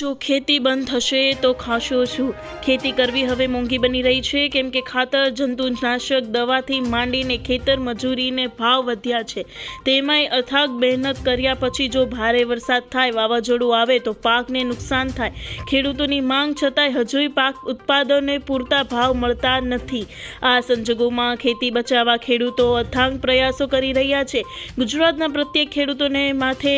જો ખેતી બંધ થશે તો ખાશો શું? ખેતી કરવી હવે મોંઘી બની રહી છે, કેમ કે ખાતર, જંતુનાશક દવાથી માંડીને ખેતર મજૂરીને ભાવ વધ્યા છે. તેમાંય અથાગ મહેનત કર્યા પછી જો ભારે વરસાદ થાય, વાવાઝોડું આવે તો પાકને નુકસાન થાય. ખેડૂતોની માંગ છતાંય હજુય પાક ઉત્પાદનને પૂરતા ભાવ મળતા નથી. આ સંજોગોમાં ખેતી બચાવવા ખેડૂતો અથાગ પ્રયાસો કરી રહ્યા છે. ગુજરાતના પ્રત્યેક ખેડૂતોને માથે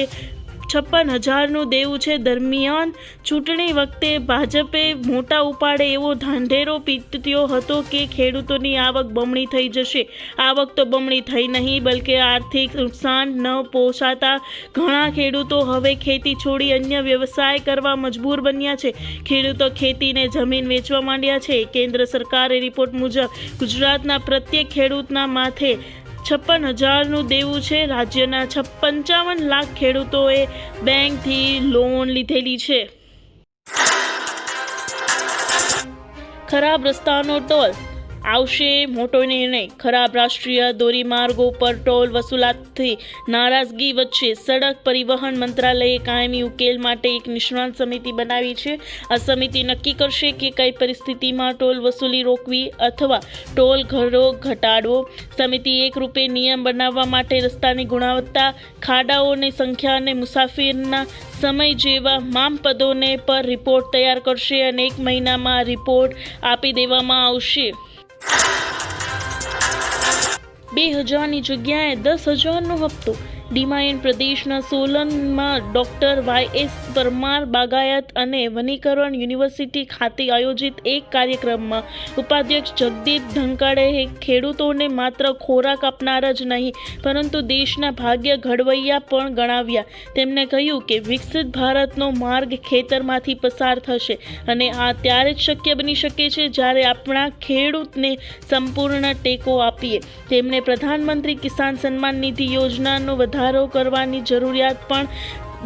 56,000નું દેવું છે. દરમિયાન ચૂંટણી વખતે ભાજપે મોટા ઉપાડે એવો ઢાંઢેરો પીટ્યો હતો કે ખેડૂતોની આવક બમણી થઈ જશે. આવક તો બમણી થઈ નહીં, બલકે આર્થિક નુકસાન ન પોસાતા ઘણા ખેડૂતો હવે ખેતી છોડી અન્ય વ્યવસાય કરવા મજબૂર બન્યા છે. ખેડૂતો ખેતીને જમીન વેચવા માંડ્યા છે. કેન્દ્ર સરકારે રિપોર્ટ મુજબ ગુજરાતના પ્રત્યેક ખેડૂતના માથે 56,000નું દેવું છે. રાજ્યના 55 લાખ ખેડૂતોએ બેંકથી લોન લીધેલી છે. ખરાબ રસ્તાનો ટોલ આવશે મોટો નિર્ણય. ખરાબ રાષ્ટ્રીય ધોરીમાર્ગો પર ટોલ વસૂલાતથી નારાજગી વચ્ચે સડક પરિવહન મંત્રાલયે કાયમી ઉકેલ માટે એક નિષ્ણાત સમિતિ બનાવી છે. આ સમિતિ નક્કી કરશે કે કઈ પરિસ્થિતિમાં ટોલ વસૂલી રોકવી અથવા ટોલ ઘરો ઘટાડવો. સમિતિ એકરૂપે નિયમ બનાવવા માટે રસ્તાની ગુણવત્તા, ખાડાઓની સંખ્યા અને મુસાફિરના સમય જેવા માપદંડોને પર રિપોર્ટ તૈયાર કરશે અને 1 મહિનામાં રિપોર્ટ આપી દેવામાં આવશે. 2,000ની જગ્યાએ 10,000નો હપ્તો. ડીમાયન પ્રદેશના સોલનમાં ડોક્ટર YS પરમાર બાગાયત અને વનીકરણ યુનિવર્સિટી ખાતે આયોજિત એક કાર્યક્રમમાં ઉપાધ્યક્ષ જગદીપ ધનખડે ખેડૂતોને માત્ર ખોરાક આપનાર જ નહીં, પરંતુ દેશના ભાગ્ય ઘડવૈયા પણ ગણાવ્યા. તેમણે કહ્યું કે વિકસિત ભારતનો માર્ગ ખેતરમાંથી પસાર થશે અને આ ત્યારે જ શક્ય બની શકે છે જ્યારે આપણા ખેડૂતને સંપૂર્ણ ટેકો આપીએ. તેમણે પ્રધાનમંત્રી કિસાન સન્માન નિધિ યોજનાનો વધારો કરવાની જરૂરિયાત પણ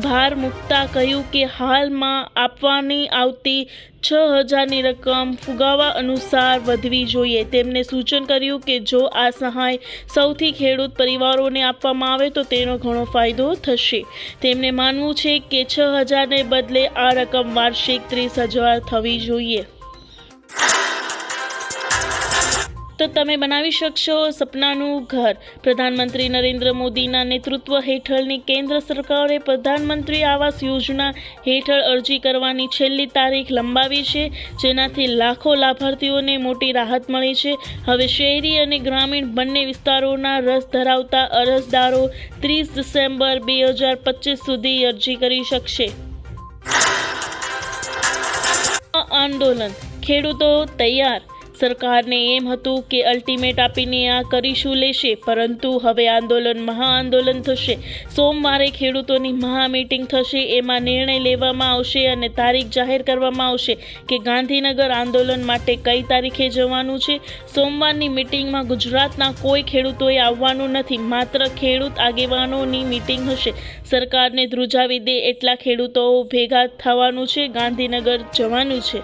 ભાર મૂકતા કહ્યું કે હાલમાં આપવાની આવતી 6,000ની રકમ ફુગાવા અનુસાર વધવી જોઈએ. તેમણે સૂચન કર્યું કે જો આ સહાય સૌથી ખેડૂત પરિવારોને આપવામાં આવે તો તેનો ઘણો ફાયદો થશે. તેમણે માનવું છે કે 6,000ને બદલે આ રકમ વાર્ષિક 30,000 થવી જોઈએ. તો તમે બનાવી શકશો સપનાનું ઘર. પ્રધાનમંત્રી નરેન્દ્ર મોદીના નેતૃત્વ હેઠળની કેન્દ્ર સરકારે પ્રધાનમંત્રી આવાસ યોજના હેઠળ અરજી કરવાની છેલ્લી તારીખ લંબાવી છે, જેનાથી લાખો લાભાર્થીઓને મોટી રાહત મળી છે. હવે શહેરી અને ગ્રામીણ બંને વિસ્તારોના રસ ધરાવતા અરજદારો 30 ડિસેમ્બર 2025 સુધી અરજી કરી શકશે. આંદોલન. ખેડૂતો તૈયાર. સરકારને એમ હતું કે અલ્ટિમેટ આપીને આ કરીશું લેશે, પરંતુ હવે આંદોલન મહાઆંદોલન થશે. સોમવારે ખેડૂતોની મહા મીટિંગ થશે. એમાં નિર્ણય લેવામાં આવશે અને તારીખ જાહેર કરવામાં આવશે કે ગાંધીનગર આંદોલન માટે કઈ તારીખે જવાનું છે. સોમવારની મીટિંગમાં ગુજરાતના કોઈ ખેડૂતોએ આવવાનું નથી, માત્ર ખેડૂત આગેવાનોની મીટિંગ હશે. સરકારને ધ્રુજાવી દે એટલા ખેડૂતો ભેગા થવાનું છે, ગાંધીનગર જવાનું છે.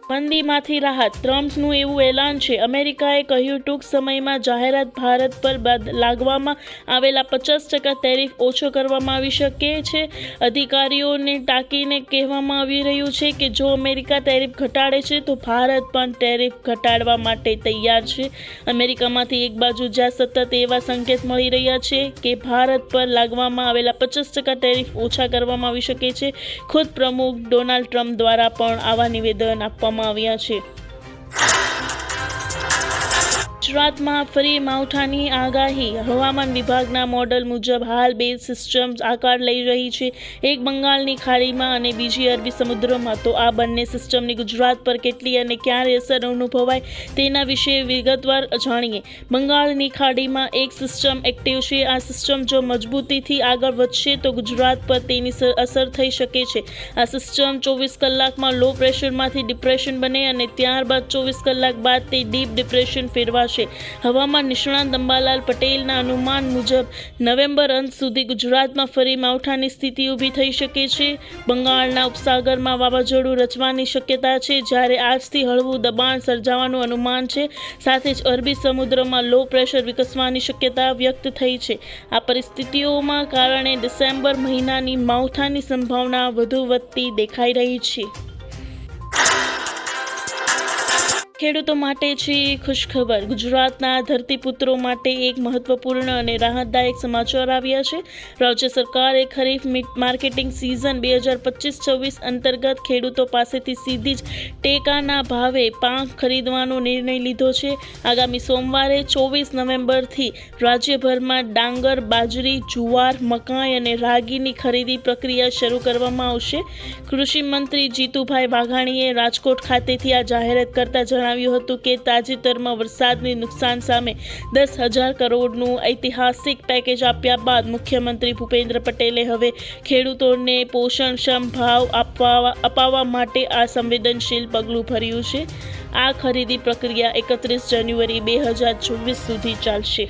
મંદીમાંથી રાહત. ટ્રમ્પનું એવું એલાન છે. અમેરિકાએ કહ્યું ટૂંક સમયમાં જાહેરાત ભારત પર લાગવામાં આવેલા 50% ટેરિફ ઓછો કરવામાં આવી શકે છે. અધિકારીઓને ટાંકીને કહેવામાં આવી રહ્યું છે કે જો અમેરિકા ટેરિફ ઘટાડે છે તો ભારત પણ ટેરિફ ઘટાડવા માટે તૈયાર છે. અમેરિકામાંથી એક બાજુ જ્યાં સતત એવા સંકેત મળી રહ્યા છે કે ભારત પર લાગવામાં આવેલા 50% ટેરિફ ઓછા કરવામાં આવી શકે છે, ખુદ પ્રમુખ ડોનાલ્ડ ટ્રમ્પ દ્વારા પણ આવા નિવેદન આપવામાં આવ્યા છે. ગુજરાતમાં ફરી માવઠાની આગાહી. હવામાન વિભાગના મોડલ મુજબ હાલ 2 સિસ્ટમ આકાર લઈ રહી છે, એક બંગાળની ખાડીમાં અને બીજી અરબી સમુદ્રમાં. તો આ બંને સિસ્ટમની ગુજરાત પર કેટલી અને ક્યારે અસર અનુભવાય તેના વિશે વિગતવાર જાણીએ. બંગાળની ખાડીમાં એક સિસ્ટમ એક્ટિવ છે. આ સિસ્ટમ જો મજબૂતીથી આગળ વધશે તો ગુજરાત પર તેની અસર થઈ શકે છે. આ સિસ્ટમ 24 કલાકમાં લો પ્રેશરમાંથી ડિપ્રેશન બને અને ત્યારબાદ 24 કલાક બાદ તે ડીપ ડિપ્રેશન ફેરવાશે. મળશે. હવામાન નિષ્ણાત અંબાલાલ પટેલના અનુમાન મુજબ નવેમ્બર અંત સુધી ગુજરાતમાં ફરી માવઠાની સ્થિતિ ઊભી થઈ શકે છે. બંગાળના ઉપસાગરમાં વાવાઝોડું રચવાની શક્યતા છે, જ્યારે આજથી હળવું દબાણ સર્જાવાનું અનુમાન છે. સાથે જ અરબી સમુદ્રમાં લો પ્રેશર વિકસવાની શક્યતા વ્યક્ત થઈ છે. આ પરિસ્થિતિઓમાં કારણે ડિસેમ્બર મહિનાની માવઠાની સંભાવના વધુ વધતી દેખાઈ રહી છે. ખેડૂતો માટે છે ખુશખબર. ગુજરાતના ધરતીપુત્રો માટે એક મહત્વપૂર્ણ અને રાહતદાયક સમાચાર આવ્યા છે. રાજ્ય સરકારે ખરીફ માર્કેટિંગ સિઝન 2025-26 અંતર્ગત ખેડૂતો પાસેથી સીધી જ ટેકાના ભાવે પાક ખરીદવાનો નિર્ણય લીધો છે. આગામી સોમવારે 24 નવેમ્બરથી રાજ્યભરમાં ડાંગર, બાજરી, જુવાર, મકાઈ અને રાગીની ખરીદી પ્રક્રિયા શરૂ કરવામાં આવશે. કૃષિ મંત્રી જીતુભાઈ વાઘાણીએ રાજકોટ ખાતેથી આ જાહેરાત કરતા જણાવ્યું હતું કે તાજેતરમાં વરસાદની નુકસાન સામે 10,000 કરોડનું ઐતિહાસિક પેકેજ આપ્યા બાદ મુખ્યમંત્રી ભૂપેન્દ્ર પટેલે હવે ખેડૂતોને પોષણક્ષમ ભાવ અપાવવા માટે આ સંવેદનશીલ પગલું ભર્યું છે. આ ખરીદી પ્રક્રિયા 31 જાન્યુઆરી 2024 સુધી ચાલશે.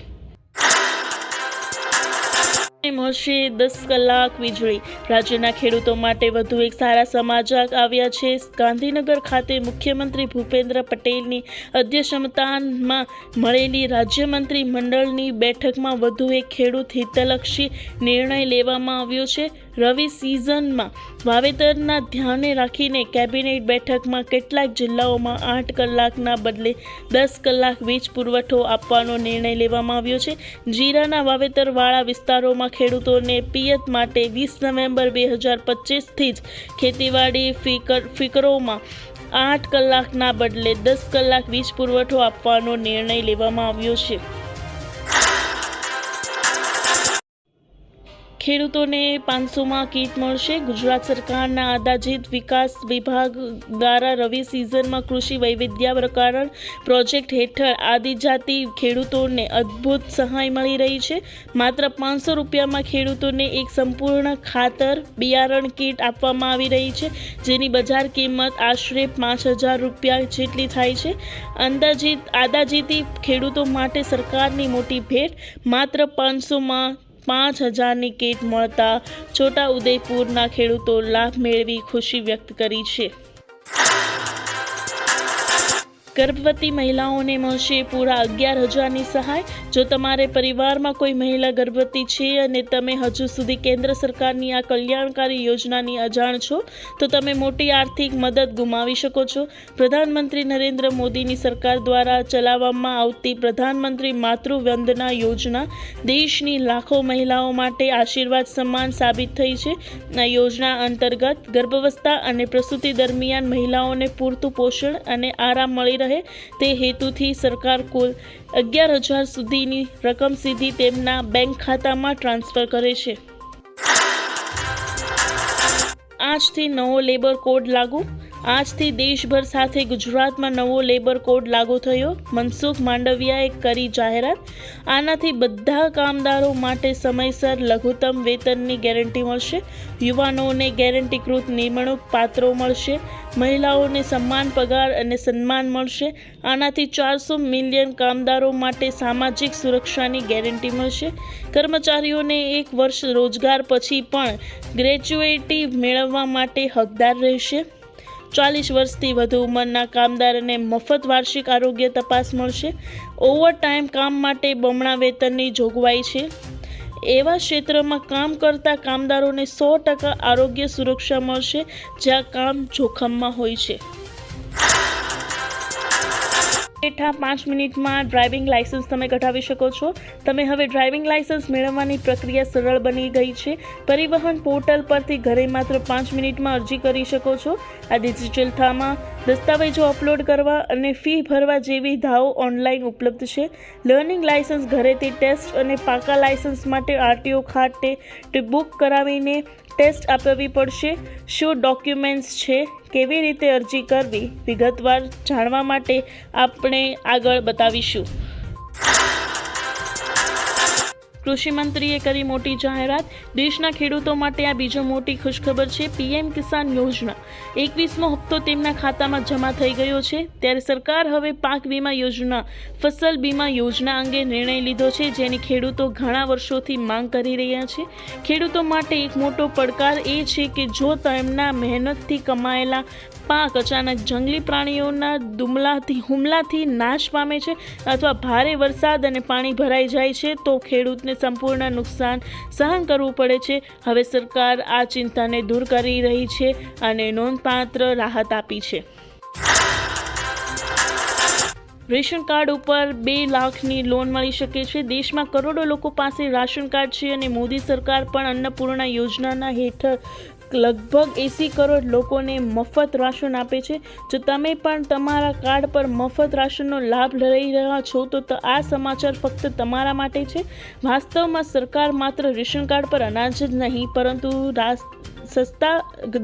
મળશે 10 કલાક વીજળી. રાજ્યના ખેડૂતો માટે વધુ એક સારા સમાચાર આવ્યા છે. ગાંધીનગર ખાતે મુખ્યમંત્રી ભૂપેન્દ્ર પટેલની અધ્યક્ષતામાં મળેલી રાજ્યમંત્રી મંડળની બેઠકમાં વધુ એક ખેડૂત હિતલક્ષી નિર્ણય લેવામાં આવ્યો છે. રવિ સિઝનમાં વાવેતરના ધ્યાને રાખીને કેબિનેટ બેઠકમાં કેટલાક જિલ્લાઓમાં 8 કલાકના બદલે 10 કલાક વીજ પુરવઠો આપવાનો નિર્ણય લેવામાં આવ્યો છે. જીરાના વાવેતરવાળા વિસ્તારોમાં ખેડૂતોને પિયત માટે 20 નવેમ્બર 2025થી જ ખેતીવાડી ફિકરોમાં 8 કલાકના બદલે 10 કલાક વીજ પુરવઠો આપવાનો નિર્ણય લેવામાં આવ્યો છે. ખેડૂતોને 500માં કીટ મળશે. ગુજરાત સરકારના આદાજીત વિકાસ વિભાગ દ્વારા રવિ સિઝનમાં કૃષિ વૈવિધ્યીકરણ પ્રોજેક્ટ હેઠળ આદિજાતિ ખેડૂતોને અદ્ભુત સહાય મળી રહી છે. માત્ર 500 રૂપિયામાં ખેડૂતોને એક સંપૂર્ણ ખાતર બિયારણ કીટ આપવામાં આવી રહી છે, જેની બજાર કિંમત આશરે 5,000 રૂપિયા જેટલી થાય છે. આદાજીતી ખેડૂતો માટે સરકારની મોટી ભેટ. માત્ર 500માં 5,000ની કીટ મળતા છોટા ઉદેપુરના ખેડૂતો લાભ મેળવી ખુશી વ્યક્ત કરી છે. ગર્ભવતી મહિલાઓને મળશે પૂરા 11,000ની સહાય. જો તમારે પરિવારમાં કોઈ મહિલા ગર્ભવતી છે અને તમે હજુ સુધી કેન્દ્ર સરકારની આ કલ્યાણકારી યોજનાની અજાણ છો, તો તમે મોટી આર્થિક મદદ ગુમાવી શકો છો. પ્રધાનમંત્રી નરેન્દ્ર મોદીની સરકાર દ્વારા ચલાવવામાં આવતી પ્રધાનમંત્રી માતૃવંદના યોજના દેશની લાખો મહિલાઓ માટે આશીર્વાદ સમાન સાબિત થઈ છે. આ યોજના અંતર્ગત ગર્ભાવસ્થા અને પ્રસૂતિ દરમિયાન મહિલાઓને પૂરતું પોષણ અને આરામ મળી રહે તે હેતુથી સરકાર કુલ 11,000 સુધીની રકમ સીધી તેમના બેંક ખાતામાં ટ્રાન્સફર કરે છે. આજથી નવો લેબર કોડ લાગુ. આજથી દેશભર સાથે ગુજરાતમાં નવો લેબર કોડ લાગુ થયો. મનસુખ માંડવિયાએ કરી જાહેરાત. આનાથી બધા કામદારો માટે સમયસર લઘુત્તમ વેતનની ગેરંટી મળશે. યુવાનોને ગેરંટીકૃત નિમણૂક પાત્રો મળશે. મહિલાઓને સમાન પગાર અને સન્માન મળશે. આનાથી 400 મિલિયન કામદારો માટે સામાજિક સુરક્ષાની ગેરંટી મળશે. કર્મચારીઓને 1 વર્ષ રોજગાર પછી પણ ગ્રેચ્યુઇટી મેળવવા માટે હકદાર રહેશે. 40 વર્ષથી વધુ ઉંમરના કામદારોને મફત વાર્ષિક આરોગ્ય તપાસ મળશે. ઓવરટાઈમ કામ માટે બમણા વેતનની જોગવાઈ છે. એવા ક્ષેત્રમાં કામ કરતા કામદારોને 100% આરોગ્ય સુરક્ષા મળશે જ્યાં કામ જોખમમાં હોય છે. બેઠા 5 મિનિટમાં ડ્રાઇવિંગ લાયસન્સ તમે કઢાવી શકો છો. તમે હવે ડ્રાઇવિંગ લાયસન્સ મેળવવાની પ્રક્રિયા સરળ બની ગઈ છે. પરિવહન પોર્ટલ પરથી ઘરે માત્ર 5 મિનિટમાં અરજી કરી શકો છો. આ ડિજિટલ થામાં દસ્તાવેજો અપલોડ કરવા અને ફી ભરવા જેવી ધાઓ ઓનલાઈન ઉપલબ્ધ છે. લર્નિંગ લાયસન્સ ઘરેથી ટેસ્ટ અને પાકા લાયસન્સ માટે RTO ખાતે બુક કરાવીને ટેસ્ટ આપવી પડશે. શું ડોક્યુમેન્ટ્સ છે, કેવી રીતે અરજી કરવી, વિગતવાર જાણવા માટે આપણે આગળ બતાવીશું. કૃષિ મંત્રીએ કરી મોટી જાહેરાત। દેશના ખેડૂતો માટે આ બીજો મોટી ખુશખબર છે। પીએમ કિસાન યોજના 21મો હપ્તો તેમના ખાતામાં જમા થઈ ગયો છે। ત્યારે સરકાર હવે પાક વીમા યોજના, ફસલ બીમા યોજના અંગે નિર્ણય લીધો છે, જેની ખેડૂતો ઘણા વર્ષોથી માંગ કરી રહ્યા છે। ખેડૂતો માટે એક મોટો પડકાર એ છે કે જો તેમના મહેનતથી કમાયેલા પાક અચાનક જંગલી પ્રાણીઓના હુમલાથી નાશ પામે છે અથવા ભારે વરસાદ અને પાણી ભરાઈ જાય છે તો ખેડૂતને સંપૂર્ણ નુકસાન સહન કરવું પડે છે। હવે સરકાર આ ચિંતાને દૂર કરી રહી છે અને નોંધપાત્ર રાહત આપી છે। રેશન કાર્ડ ઉપર 2 લાખની લોન મળી શકે છે। દેશમાં કરોડો લોકો પાસે રાશન કાર્ડ છે અને મોદી સરકાર પણ અન્નપૂર્ણા યોજનાના હેઠળ લગભગ 80 કરોડ લોકોને મફત રાશન આપે છે। જો તમે પણ તમારા કાર્ડ પર મફત રાશનનો લાભ લઈ રહ્યા છો તો આ સમાચાર ફક્ત તમારા માટે છે। વાસ્તવમાં સરકાર માત્ર રેશન કાર્ડ પર અનાજ જ નહીં પરંતુ સસ્તા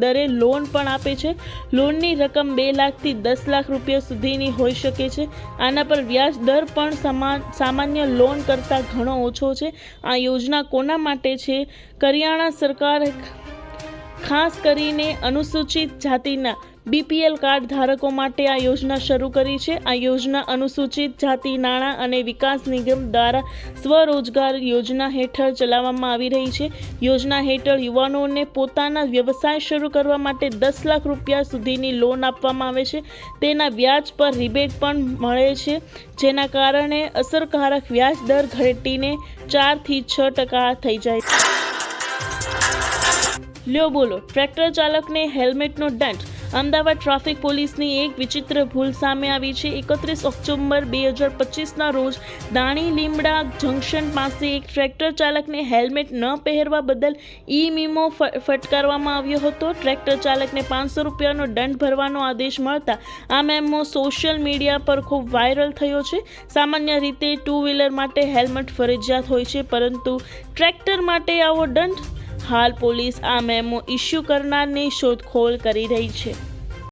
દરે લોન પણ આપે છે। લોનની રકમ 2 લાખથી 10 લાખ રૂપિયા સુધીની હોઈ શકે છે। આના પર વ્યાજ દર પણ સામાન્ય લોન કરતાં ઘણો ઓછો છે। આ યોજના કોના માટે છે? કરિયાણા સરકાર ખાસ કરીને અનુસૂચિત જાતિના BPL કાર્ડ ધારકો માટે આ યોજના શરૂ કરી છે। આ યોજના અનુસૂચિત જાતિ નાણાં અને વિકાસ નિગમ દ્વારા સ્વરોજગાર યોજના હેઠળ ચલાવવામાં આવી રહી છે। યોજના હેઠળ યુવાનોને પોતાના વ્યવસાય શરૂ કરવા માટે 10 લાખ રૂપિયા સુધીની લોન આપવામાં આવે છે। તેના વ્યાજ પર રિબેટ પણ મળે છે, જેના કારણે અસરકારક વ્યાજ દર ઘટીને 4 થી 6% થઈ જાય છે। લ્યો બોલો, ટ્રેક્ટર ચાલકને હેલ્મેટનો દંડ। અમદાવાદ ટ્રાફિક પોલીસની એક વિચિત્ર ભૂલ સામે આવી છે। 31 ઓક્ટોબર 2025ના રોજ દાણી લીમડા જંકશન પાસે એક ટ્રેક્ટર ચાલકને હેલ્મેટ ન પહેરવા બદલ ઈ-મીમો ફટકારવામાં આવ્યો હતો। ટ્રેક્ટર ચાલકને 500 રૂપિયાનો દંડ ભરવાનો આદેશ મળતા આ મેમો સોશિયલ મીડિયા પર ખૂબ વાયરલ થયો છે। સામાન્ય રીતે 2 વ્હીલર માટે હેલ્મેટ ફરજિયાત હોય છે, પરંતુ ટ્રેક્ટર માટે આવો દંડ? હાલ પોલીસ આ મેમો ઇસ્યુ કરનારની શોધખોળ કરી રહી છે।